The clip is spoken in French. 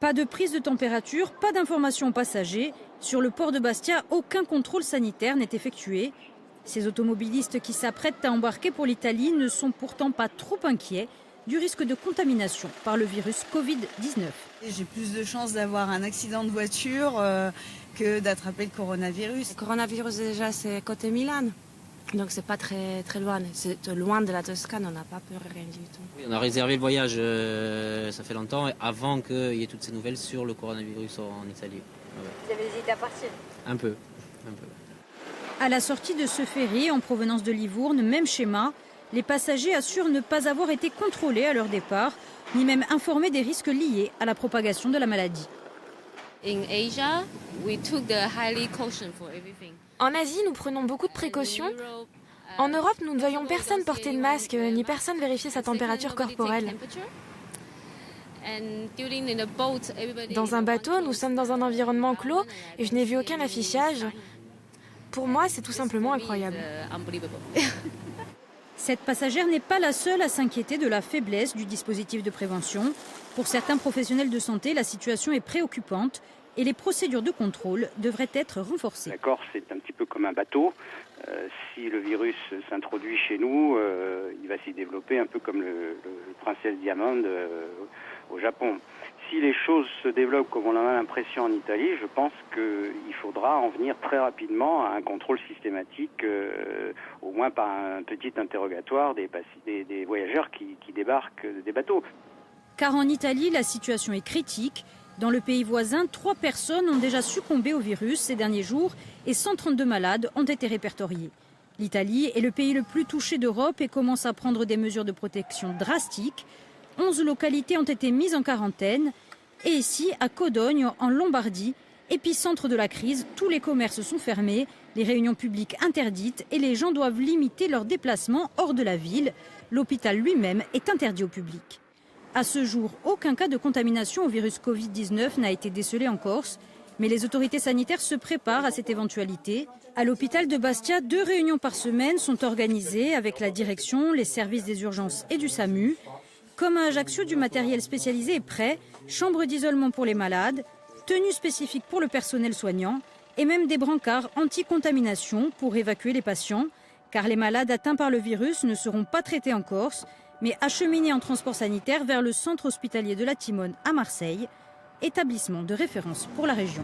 Pas de prise de température, pas d'information aux passagers. Sur le port de Bastia, aucun contrôle sanitaire n'est effectué. Ces automobilistes qui s'apprêtent à embarquer pour l'Italie ne sont pourtant pas trop inquiets du risque de contamination par le virus Covid-19. J'ai plus de chances d'avoir un accident de voiture que d'attraper le coronavirus. Le coronavirus déjà c'est côté Milan, donc c'est pas très loin. C'est loin de la Toscane, on n'a pas peur rien du tout. Oui, on a réservé le voyage, ça fait longtemps, avant qu'il y ait toutes ces nouvelles sur le coronavirus en Italie. Vous avez hésité à partir? Un peu. À la sortie de ce ferry en provenance de Livourne, même schéma. Les passagers assurent ne pas avoir été contrôlés à leur départ, ni même informés des risques liés à la propagation de la maladie. En Asie, nous prenons beaucoup de précautions. En Europe, nous ne voyons personne porter de masque, ni personne vérifier sa température corporelle. Dans un bateau, nous sommes dans un environnement clos et je n'ai vu aucun affichage. Pour moi, c'est tout simplement incroyable. Cette passagère n'est pas la seule à s'inquiéter de la faiblesse du dispositif de prévention. Pour certains professionnels de santé, la situation est préoccupante et les procédures de contrôle devraient être renforcées. D'accord, c'est un petit peu comme un bateau. Si le virus s'introduit chez nous, il va s'y développer un peu comme le Princess Diamond au Japon. Si les choses se développent comme on en a l'impression en Italie, je pense qu'il faudra en venir très rapidement à un contrôle systématique, au moins par un petit interrogatoire des voyageurs qui débarquent des bateaux. Car en Italie, la situation est critique. Dans le pays voisin, 3 personnes ont déjà succombé au virus ces derniers jours et 132 malades ont été répertoriés. L'Italie est le pays le plus touché d'Europe et commence à prendre des mesures de protection drastiques. 11 localités ont été mises en quarantaine. Et ici, à Codogne, en Lombardie, épicentre de la crise, tous les commerces sont fermés, les réunions publiques interdites et les gens doivent limiter leurs déplacements hors de la ville. L'hôpital lui-même est interdit au public. À ce jour, aucun cas de contamination au virus Covid-19 n'a été décelé en Corse, mais les autorités sanitaires se préparent à cette éventualité. À l'hôpital de Bastia, 2 réunions par semaine sont organisées avec la direction, les services des urgences et du SAMU. Comme à Ajaccio, du matériel spécialisé est prêt, chambres d'isolement pour les malades, tenues spécifiques pour le personnel soignant et même des brancards anti-contamination pour évacuer les patients, car les malades atteints par le virus ne seront pas traités en Corse, mais acheminés en transport sanitaire vers le centre hospitalier de la Timone à Marseille, établissement de référence pour la région.